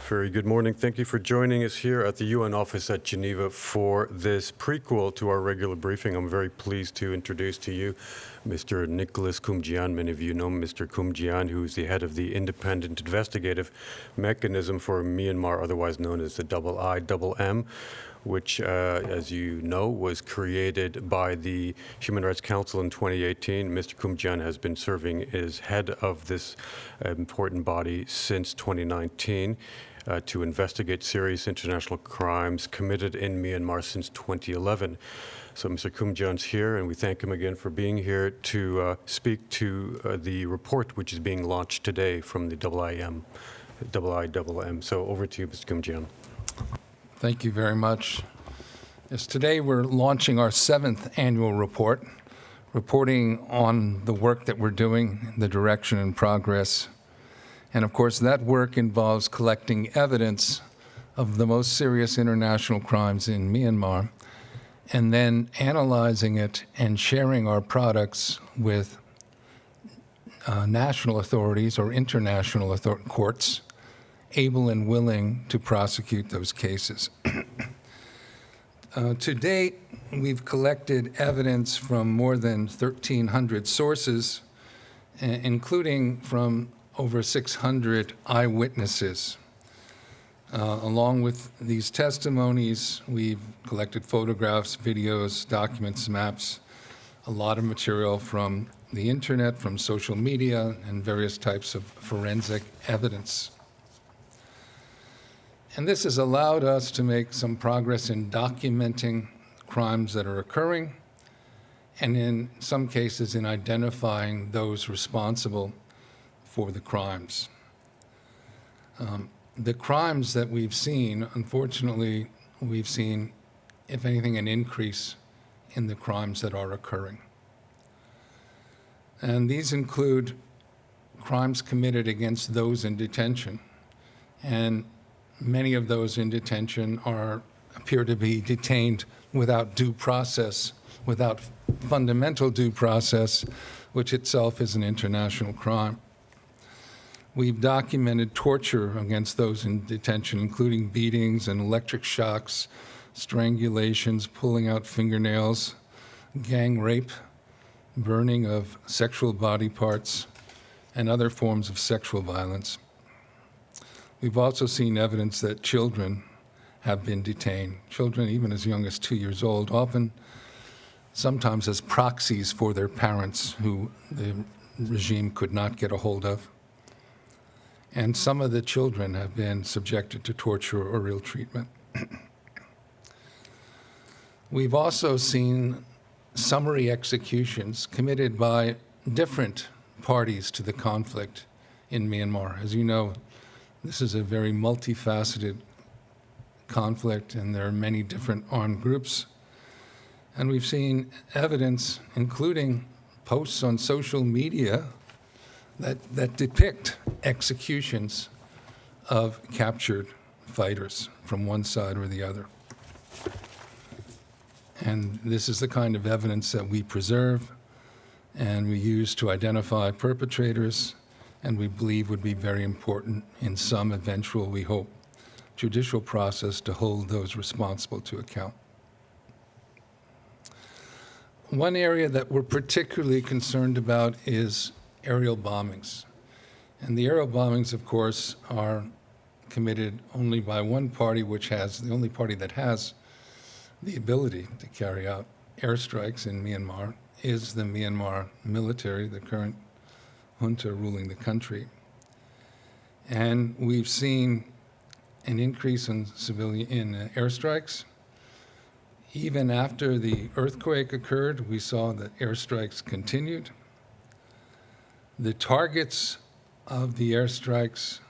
Very good morning. Thank you for joining us here at the UN office at Geneva for this prequel to our regular briefing. I'm very pleased to introduce to you Mr. Nicholas Koumjian. Many of you know Mr. Koumjian, who is the head of the Independent Investigative Mechanism for Myanmar, otherwise known as the IIMM, which, as you know, was created by the Human Rights Council in 2018. Mr. Koumjian has been serving as head of this important body since 2019 to investigate serious international crimes committed in Myanmar since 2011. So Mr. Koumjian's here, and we thank him again for being here to speak to the report which is being launched today from the IIMM. So over to you, Mr. Koumjian. Thank you very much. Yes, today we're launching our 7th annual report, reporting on the work that we're doing, the direction and progress. And of course, that work involves collecting evidence of the most serious international crimes in Myanmar, and then analyzing it and sharing our products with national authorities or international courts able and willing to prosecute those cases. To date, we've collected evidence from more than 1,300 sources, including from over 600 eyewitnesses. Along with these testimonies, we've collected photographs, videos, documents, maps, a lot of material from the internet, from social media, and various types of forensic evidence. And this has allowed us to make some progress in documenting crimes that are occurring, and in some cases in identifying those responsible for the crimes. The crimes that we've seen, unfortunately, we've seen, if anything, an increase in the crimes that are occurring. And these include crimes committed against those in detention, and many of those in detention appear to be detained without due process, without fundamental due process, which itself is an international crime. We've documented torture against those in detention, including beatings and electric shocks, strangulations, pulling out fingernails, gang rape, burning of sexual body parts, and other forms of sexual violence. We've also seen evidence that children have been detained, children even as young as 2 years old, sometimes as proxies for their parents who the regime could not get a hold of. And some of the children have been subjected to torture or ill treatment. We've also seen summary executions committed by different parties to the conflict in Myanmar. As you know, this is a very multifaceted conflict, and there are many different armed groups. And we've seen evidence, including posts on social media, that depict executions of captured fighters from one side or the other. And this is the kind of evidence that we preserve and we use to identify perpetrators, and we believe would be very important in some eventual, we hope, judicial process to hold those responsible to account. One area that we're particularly concerned about is aerial bombings. And the aerial bombings, of course, are committed only by one party, the only party that has the ability to carry out airstrikes in Myanmar is the Myanmar military, the current junta ruling the country. And we've seen an increase in airstrikes. Even after the earthquake occurred, we saw that airstrikes continued. The targets of the airstrikes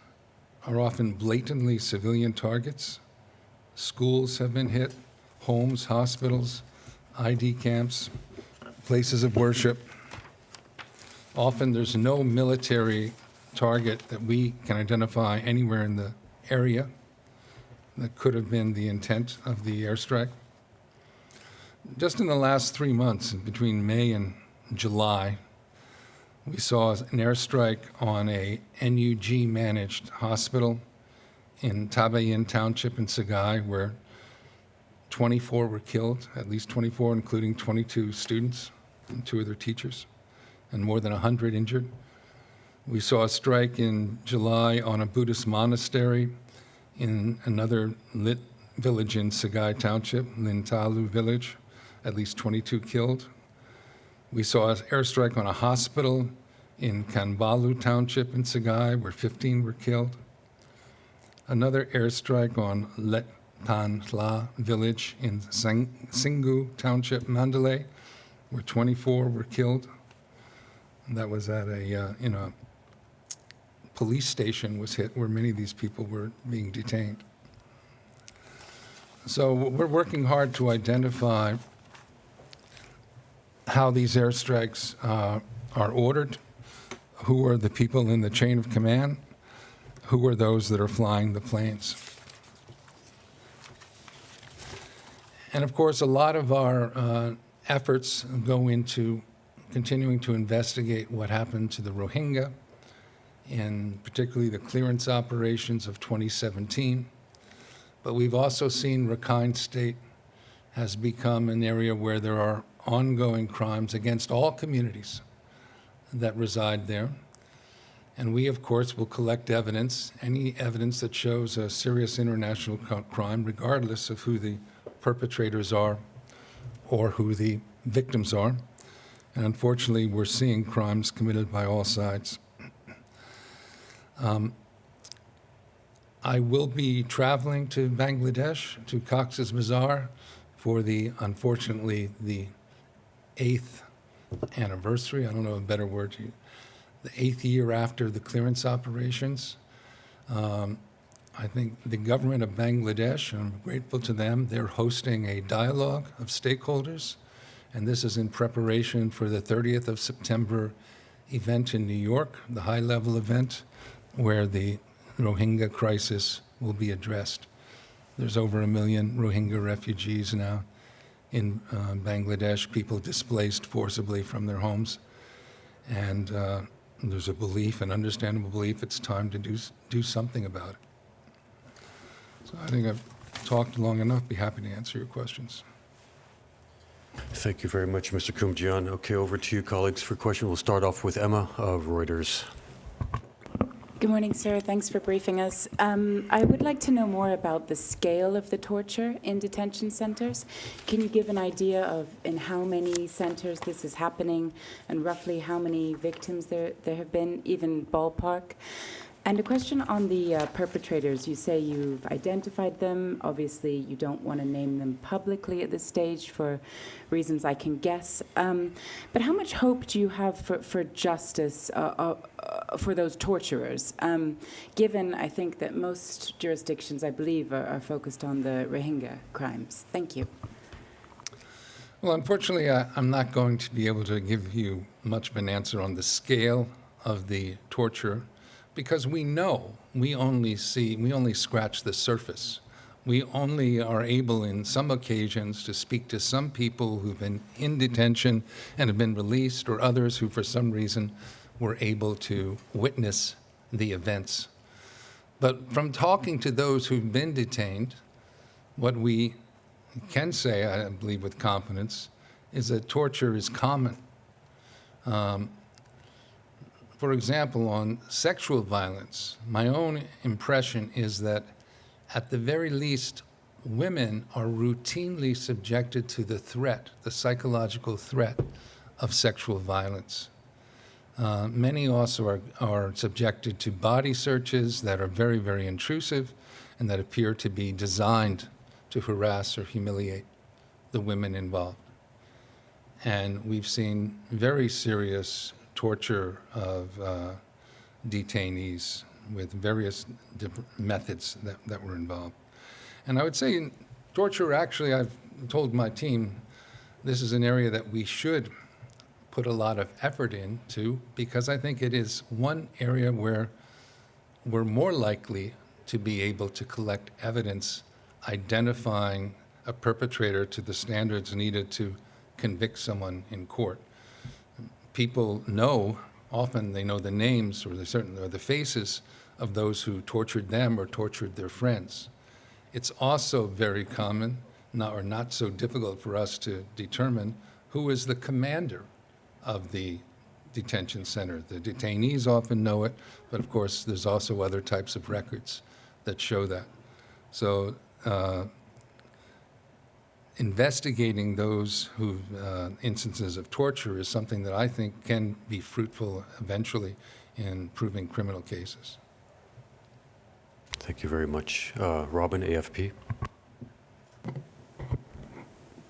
are often blatantly civilian targets. Schools have been hit, homes, hospitals, ID camps, places of worship. Often there's no military target that we can identify anywhere in the area that could have been the intent of the airstrike. Just in the last 3 months, between May and July, we saw an airstrike on a NUG-managed hospital in Tabayin Township in Sagai, where 24 were killed, at least 24, including 22 students and 2 of their teachers, and more than 100 injured. We saw a strike in July on a Buddhist monastery in another lit village in Sagai Township, Lintalu village, at least 22 killed. We saw an airstrike on a hospital in Kanbalu Township in Sagai, where 15 were killed. Another airstrike on Letpanla village in Singhu Township, Mandalay, where 24 were killed. And that was at a police station was hit where many of these people were being detained. So we're working hard to identify how these airstrikes are ordered, who are the people in the chain of command, who are those that are flying the planes. And of course, a lot of our efforts go into continuing to investigate what happened to the Rohingya, and particularly the clearance operations of 2017. But we've also seen Rakhine State has become an area where there are ongoing crimes against all communities that reside there. And we, of course, will collect evidence, any evidence that shows a serious international crime, regardless of who the perpetrators are or who the victims are. And unfortunately, we're seeing crimes committed by all sides. I will be traveling to Bangladesh, to Cox's Bazar, for unfortunately, the 8th anniversary, I don't know a better word, the 8th year after the clearance operations. I think the government of Bangladesh, and I'm grateful to them, they're hosting a dialogue of stakeholders, and this is in preparation for the 30th of September event in New York, the high-level event, where the Rohingya crisis will be addressed. There's over 1 million Rohingya refugees now in Bangladesh, people displaced forcibly from their homes. And there's a belief, an understandable belief, it's time to do something about it. So I think I've talked long enough. Be happy to answer your questions. Thank you very much, Mr. Koumjian. Okay, over to you, colleagues, for questions. We'll start off with Emma of Reuters. Good morning, sir. Thanks for briefing us. I would like to know more about the scale of the torture in detention centers. Can you give an idea of in how many centers this is happening and roughly how many victims there have been, even ballpark? And a question on the perpetrators. You say you've identified them. Obviously, you don't want to name them publicly at this stage for reasons I can guess. But how much hope do you have for justice for those torturers, given, I think, that most jurisdictions, I believe, are focused on the Rohingya crimes? Thank you. Well, unfortunately, I'm not going to be able to give you much of an answer on the scale of the torture, because we know, we only scratch the surface. We only are able in some occasions to speak to some people who've been in detention and have been released, or others who for some reason were able to witness the events. But from talking to those who've been detained, what we can say, I believe with confidence, is that torture is common. For example, on sexual violence, my own impression is that at the very least, women are routinely subjected to the threat, the psychological threat of sexual violence. Many also are subjected to body searches that are very, very intrusive and that appear to be designed to harass or humiliate the women involved. And we've seen very serious torture of detainees with various different methods that were involved. And I would say torture, actually, I've told my team, this is an area that we should put a lot of effort into, because I think it is one area where we're more likely to be able to collect evidence identifying a perpetrator to the standards needed to convict someone in court. People know, often they know the names or the faces of those who tortured them or tortured their friends. It's also very common, not so difficult for us to determine who is the commander of the detention center. The detainees often know it, but of course there's also other types of records that show that. So investigating those instances of torture is something that I think can be fruitful eventually in proving criminal cases. Thank you very much. Robin, AFP.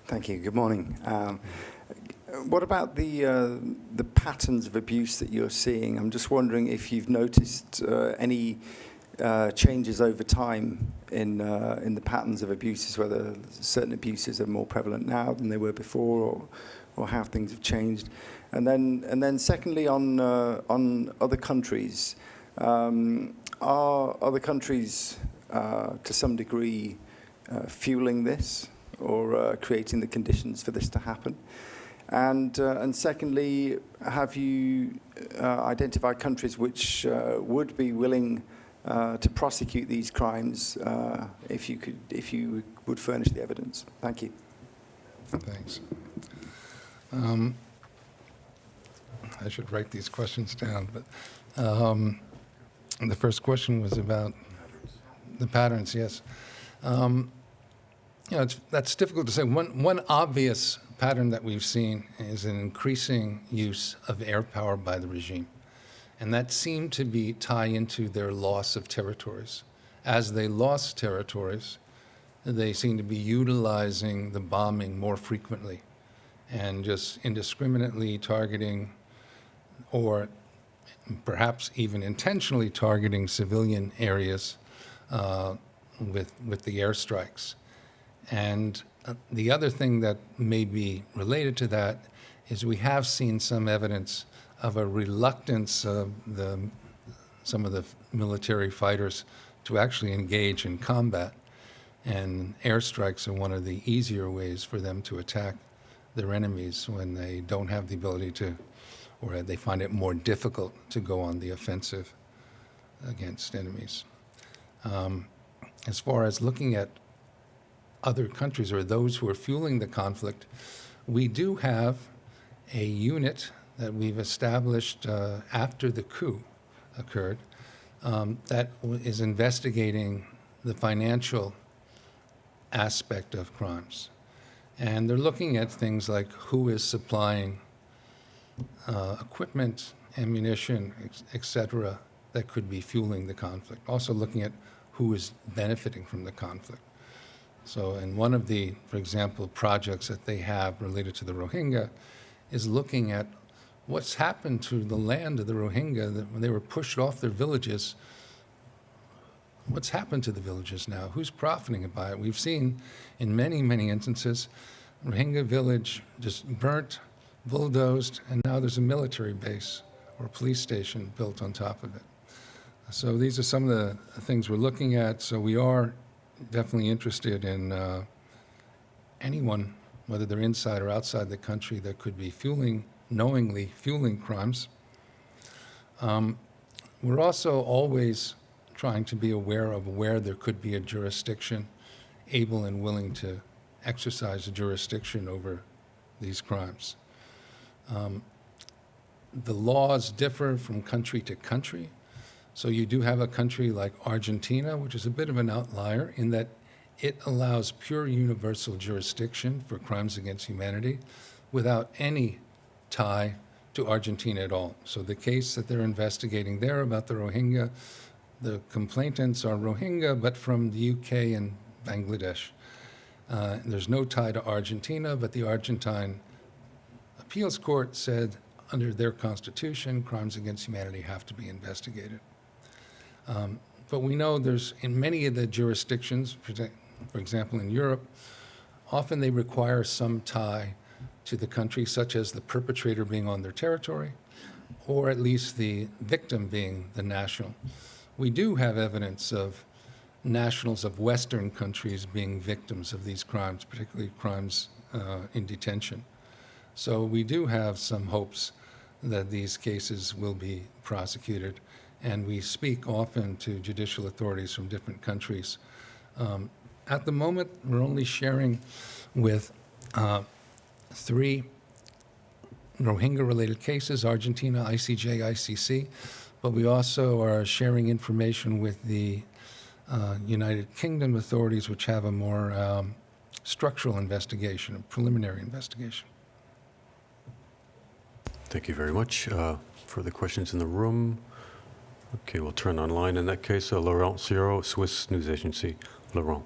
Thank you. Good morning. What about the patterns of abuse that you're seeing? I'm just wondering if you've noticed any changes over time in the patterns of abuses, whether certain abuses are more prevalent now than they were before, or how things have changed. And then secondly, on other countries, are other countries to some degree fueling this or creating the conditions for this to happen? And secondly, have you identified countries which would be willing to prosecute these crimes if you would furnish the evidence? Thank you. Thanks. I should write these questions down, but the first question was about the patterns. Yes, that's difficult to say. One obvious pattern that we've seen is an increasing use of air power by the regime, and that seemed to tie into their loss of territories. As they lost territories, they seem to be utilizing the bombing more frequently and just indiscriminately targeting, or perhaps even intentionally targeting, civilian areas with the airstrikes. And the other thing that may be related to that is we have seen some evidence of a reluctance of some of the military fighters to actually engage in combat. And airstrikes are one of the easier ways for them to attack their enemies when they don't have the ability to, or they find it more difficult to go on the offensive against enemies. As far as looking at other countries or those who are fueling the conflict, we do have a unit that we've established after the coup occurred that is investigating the financial aspect of crimes. And they're looking at things like who is supplying equipment, ammunition, et cetera, that could be fueling the conflict. Also looking at who is benefiting from the conflict. So in one of the, for example, projects that they have related to the Rohingya is looking at what's happened to the land of the Rohingya that when they were pushed off their villages. What's happened to the villages now? Who's profiting by it? We've seen in many, many instances, Rohingya village just burnt, bulldozed, and now there's a military base or a police station built on top of it. So these are some of the things we're looking at. So we are definitely interested in anyone, whether they're inside or outside the country, that could be knowingly fueling crimes. We're also always trying to be aware of where there could be a jurisdiction able and willing to exercise a jurisdiction over these crimes. The laws differ from country to country. So you do have a country like Argentina, which is a bit of an outlier in that it allows pure universal jurisdiction for crimes against humanity without any tie to Argentina at all. So the case that they're investigating there about the Rohingya, the complainants are Rohingya, but from the UK and Bangladesh. There's no tie to Argentina, but the Argentine appeals court said under their constitution, crimes against humanity have to be investigated. But we know there's, in many of the jurisdictions, for example in Europe, often they require some tie to the country, such as the perpetrator being on their territory, or at least the victim being the national. We do have evidence of nationals of Western countries being victims of these crimes, particularly crimes in detention. So we do have some hopes that these cases will be prosecuted and we speak often to judicial authorities from different countries. At the moment, we're only sharing with 3 Rohingya-related cases, Argentina, ICJ, ICC, but we also are sharing information with the United Kingdom authorities, which have a more structural investigation, a preliminary investigation. Thank you very much. Further questions in the room? Okay, we'll turn online in that case. Laurent Siro, Swiss News Agency. Laurent.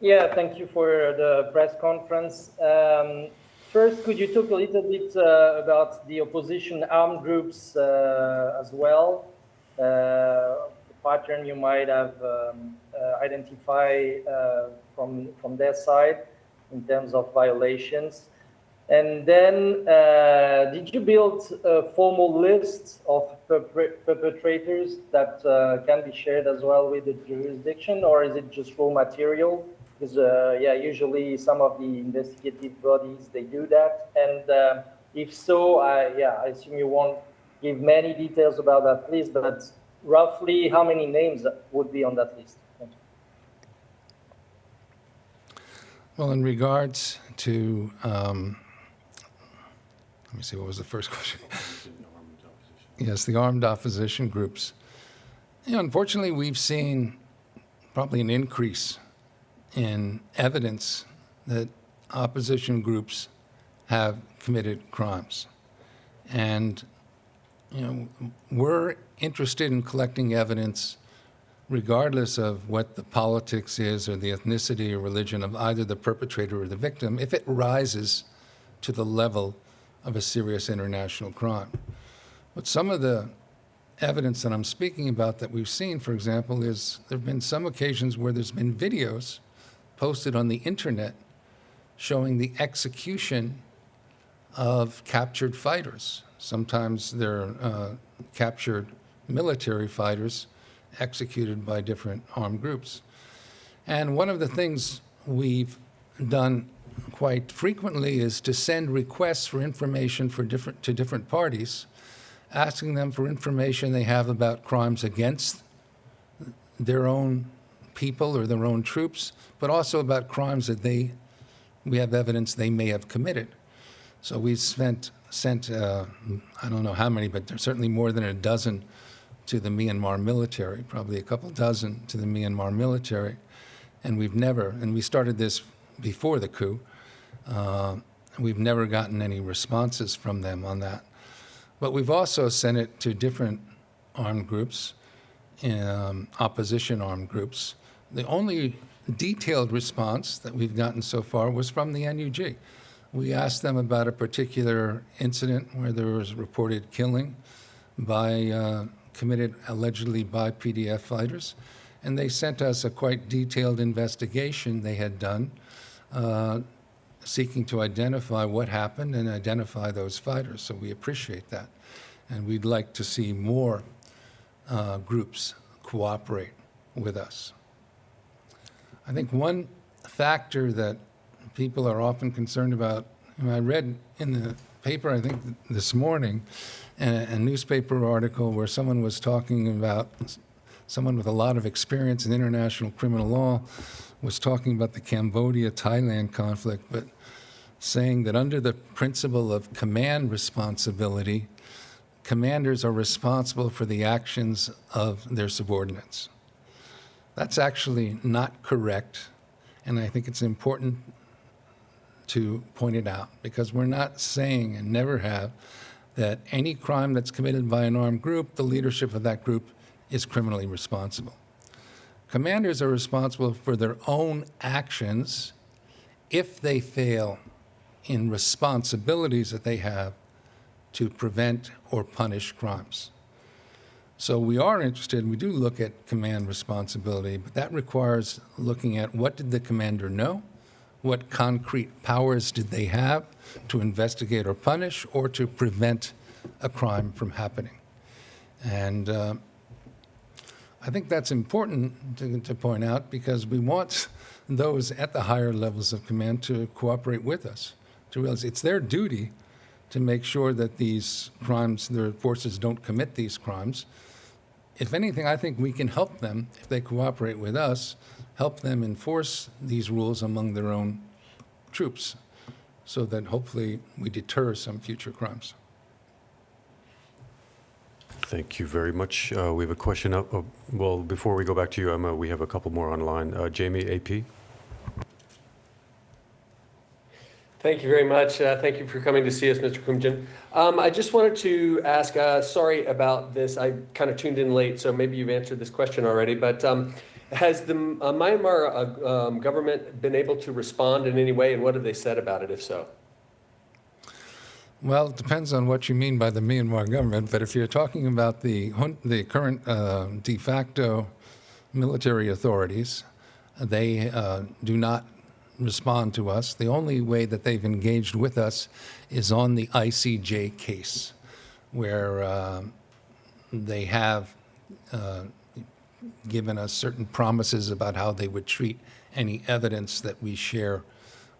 Yeah, thank you for the press conference. First, could you talk a little bit about the opposition armed groups as well? The pattern you might have identified from their side in terms of violations. And then, did you build a formal list of perpetrators that can be shared as well with the jurisdiction, or is it just raw material? Because, yeah, usually some of the investigative bodies, they do that. And if so, yeah, I assume you won't give many details about that list, but roughly how many names would be on that list? Thank you. Well, in regards to, let me see, what was the first question? Yes, the armed opposition groups. You know, unfortunately, we've seen probably an increase in evidence that opposition groups have committed crimes. And, you know, we're interested in collecting evidence regardless of what the politics is or the ethnicity or religion of either the perpetrator or the victim, if it rises to the level of a serious international crime. But some of the evidence that I'm speaking about that we've seen, for example, is there have been some occasions where there's been videos posted on the internet showing the execution of captured fighters. Sometimes they're captured military fighters executed by different armed groups. And one of the things we've done quite frequently is to send requests for information to different parties, asking them for information they have about crimes against their own people or their own troops, but also about crimes that we have evidence they may have committed. So we sent I don't know how many, but there's certainly more than a dozen to the Myanmar military, probably a couple dozen to the Myanmar military. And we started this before the coup. We've never gotten any responses from them on that. But we've also sent it to different armed groups, opposition armed groups. The only detailed response that we've gotten so far was from the NUG. We asked them about a particular incident where there was reported killing committed allegedly by PDF fighters, and they sent us a quite detailed investigation they had done, seeking to identify what happened and identify those fighters. So we appreciate that, and we'd like to see more groups cooperate with us. I think one factor that people are often concerned about, and I read in the paper, I think this morning, a newspaper article where someone was talking about, someone with a lot of experience in international criminal law was talking about the Cambodia-Thailand conflict, but saying that under the principle of command responsibility, commanders are responsible for the actions of their subordinates. That's actually not correct, and I think it's important to point it out, because we're not saying, and never have, that any crime that's committed by an armed group, the leadership of that group is criminally responsible. Commanders are responsible for their own actions if they fail in responsibilities that they have to prevent or punish crimes. So we are interested, we do look at command responsibility, but that requires looking at what did the commander know, what concrete powers did they have to investigate or punish or to prevent a crime from happening. And I think that's important to point out, because we want those at the higher levels of command to cooperate with us, to realize it's their duty to make sure that these crimes, their forces don't commit these crimes. If anything, I think we can help them, if they cooperate with us, help them enforce these rules among their own troops, so that hopefully we deter some future crimes. Thank you very much. We have a question up. Well, before we go back to you, Emma, we have a couple more online. Jamie, AP? Thank you very much. Thank you for coming to see us, Mr. Koumjian. I just wanted to ask, sorry about this, I kind of tuned in late, so maybe you've answered this question already, but has the Myanmar government been able to respond in any way, and what have they said about it, if so? Well, it depends on what you mean by the Myanmar government, but if you're talking about the current de facto military authorities, they do not respond to us. The only way that they've engaged with us is on the ICJ case, where they have given us certain promises about how they would treat any evidence that we share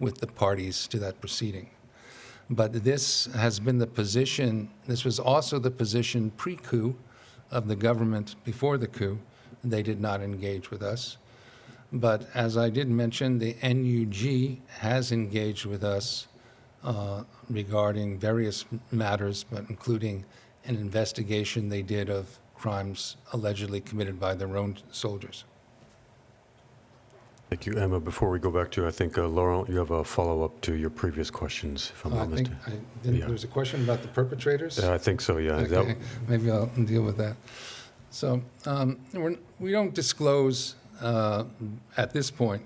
with the parties to that proceeding. But this has been the position, this was also the position pre-coup of the government before the coup. They did not engage with us. But as I did mention, the NUG has engaged with us regarding various matters, but including an investigation they did of crimes allegedly committed by their own soldiers. Thank you, Emma. Before we go back to, I think, Laurent, you have a follow-up to your previous questions, if I'm I not think mistaken. there was a question about the perpetrators? I think so, yeah. Okay, maybe I'll deal with that. So we don't disclose, at this point,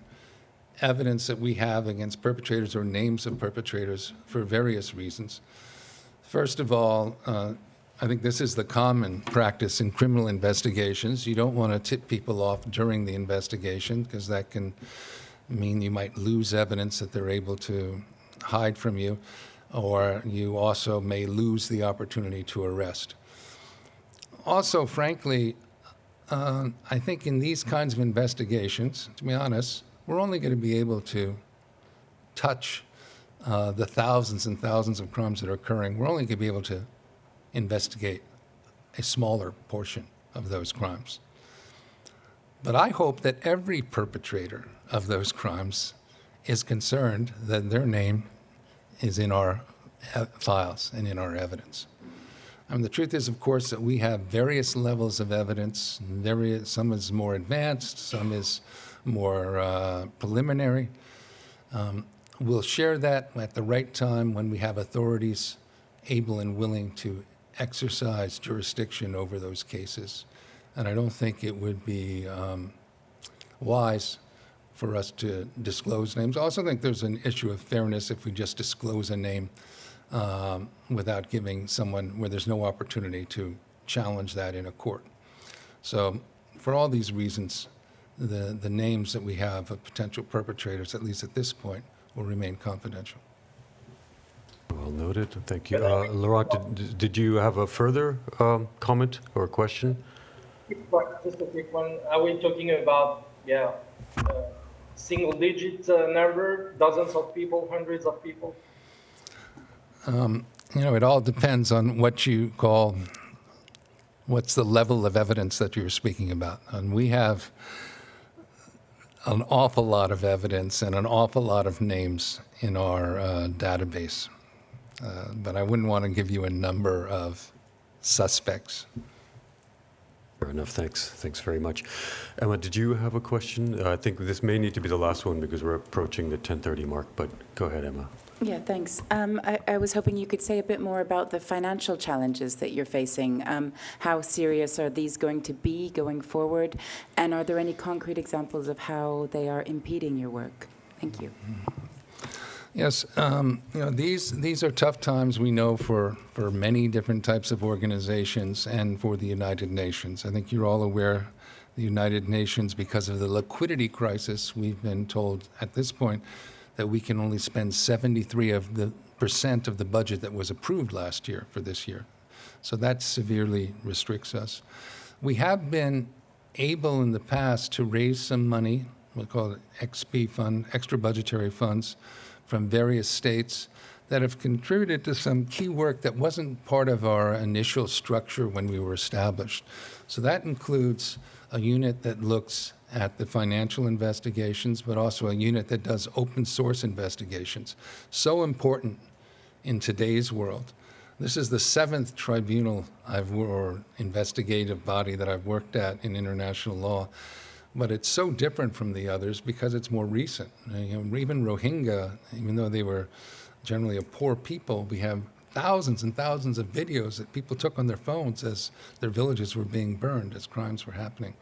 evidence that we have against perpetrators or names of perpetrators for various reasons. First of all, I think this is the common practice in criminal investigations. You don't want to tip people off during the investigation, because that can mean you might lose evidence that they're able to hide from you, or you also may lose the opportunity to arrest. Also, frankly, I think in these kinds of investigations, to be honest, we're only going to be able to touch the thousands and thousands of crimes that are occurring. We're only going to be able to investigate a smaller portion of those crimes. But I hope that every perpetrator of those crimes is concerned that their name is in our files and in our evidence. I mean, the truth is, of course, that we have various levels of evidence. Some is more advanced, some is more preliminary. We'll share that at the right time when we have authorities able and willing to exercise jurisdiction over those cases. And I don't think it would be wise for us to disclose names. I also think there's an issue of fairness if we just disclose a name without giving someone where there's no opportunity to challenge that in a court. So for all these reasons, the names that we have of potential perpetrators, at least at this point, will remain confidential. Well noted. Thank you. Laurent, did you have a further comment or question? Just a quick one. Are we talking about, single-digit number, dozens of people, hundreds of people? It all depends on what you call, what's the level of evidence that you're speaking about. And we have an awful lot of evidence and an awful lot of names in our database. But I wouldn't want to give you a number of suspects. Fair enough. Thanks. Thanks very much. Emma, did you have a question? I think this may need to be the last one because we're approaching the 10:30 mark, but go ahead, Emma. Yeah, thanks. I was hoping you could say a bit more about the financial challenges that you're facing. How serious are these going to be going forward? And are there any concrete examples of how they are impeding your work? Thank you. Yes, these are tough times, we know, for many different types of organizations and for the United Nations. I think you're all aware the United Nations, because of the liquidity crisis, we've been told at this point that we can only spend 73% of the budget that was approved last year for this year. So that severely restricts us. We have been able in the past to raise some money, we'll call it XP fund, extra budgetary funds, from various states that have contributed to some key work that wasn't part of our initial structure when we were established. So that includes a unit that looks at the financial investigations, but also a unit that does open source investigations. So important in today's world. This is the 7th tribunal or investigative body that I've worked at in international law, but it's so different from the others because it's more recent. Even Rohingya, even though they were generally a poor people, we have thousands and thousands of videos that people took on their phones as their villages were being burned, as crimes were happening.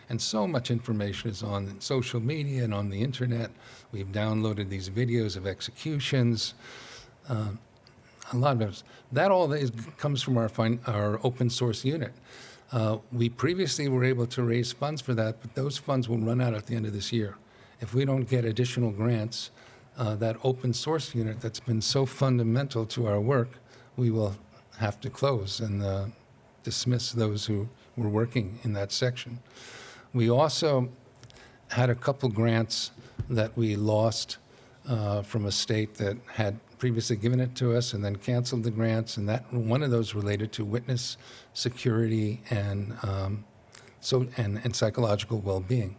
And so much information is on social media and on the internet. We've downloaded these videos of executions. A lot of it. That all comes from our open source unit. We previously were able to raise funds for that, but those funds will run out at the end of this year. If we don't get additional grants, that open source unit that's been so fundamental to our work, we will have to close and dismiss those who were working in that section. We also had a couple grants that we lost from a state that had previously given it to us and then canceled the grants, and that one of those related to witness security and psychological well-being.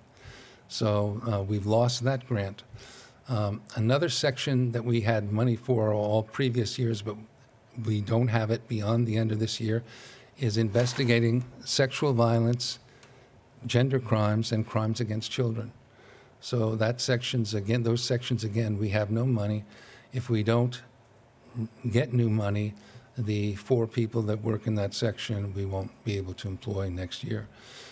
So we've lost that grant. Another section that we had money for all previous years, but we don't have it beyond the end of this year, is investigating sexual violence, gender crimes, and crimes against children. So those sections again, we have no money. If we don't get new money, the 4 people that work in that section, we won't be able to employ next year.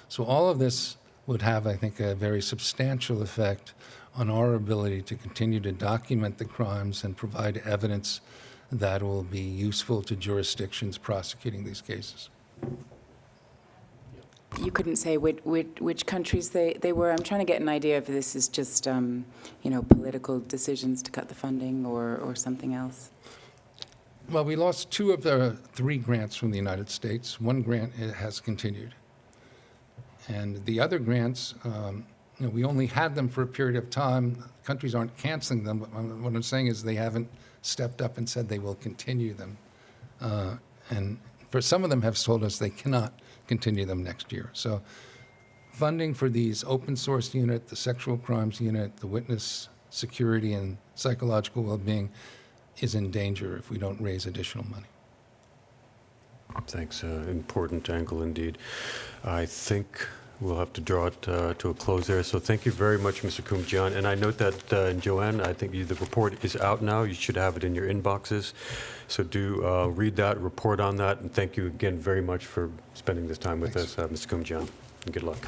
So all of this would have, I think, a very substantial effect on our ability to continue to document the crimes and provide evidence that will be useful to jurisdictions prosecuting these cases. You couldn't say which countries they were. I'm trying to get an idea if this is just, political decisions to cut the funding or something else. Well, we lost 2 of the 3 grants from the United States. 1 grant has continued. And the other grants, we only had them for a period of time. Countries aren't canceling them, but what I'm saying is they haven't stepped up and said they will continue them. And for some of them have told us they cannot continue them next year. So funding for these open source unit, the sexual crimes unit, the witness security and psychological well-being is in danger if we don't raise additional money. Thanks. Important angle indeed. I think we'll have to draw it to a close there. So thank you very much, Mr. Koumjian. And I note that, Joanne, I think the report is out now. You should have it in your inboxes. So do read that, report on that. And thank you again very much for spending this time with us, Mr. Koumjian. And good luck.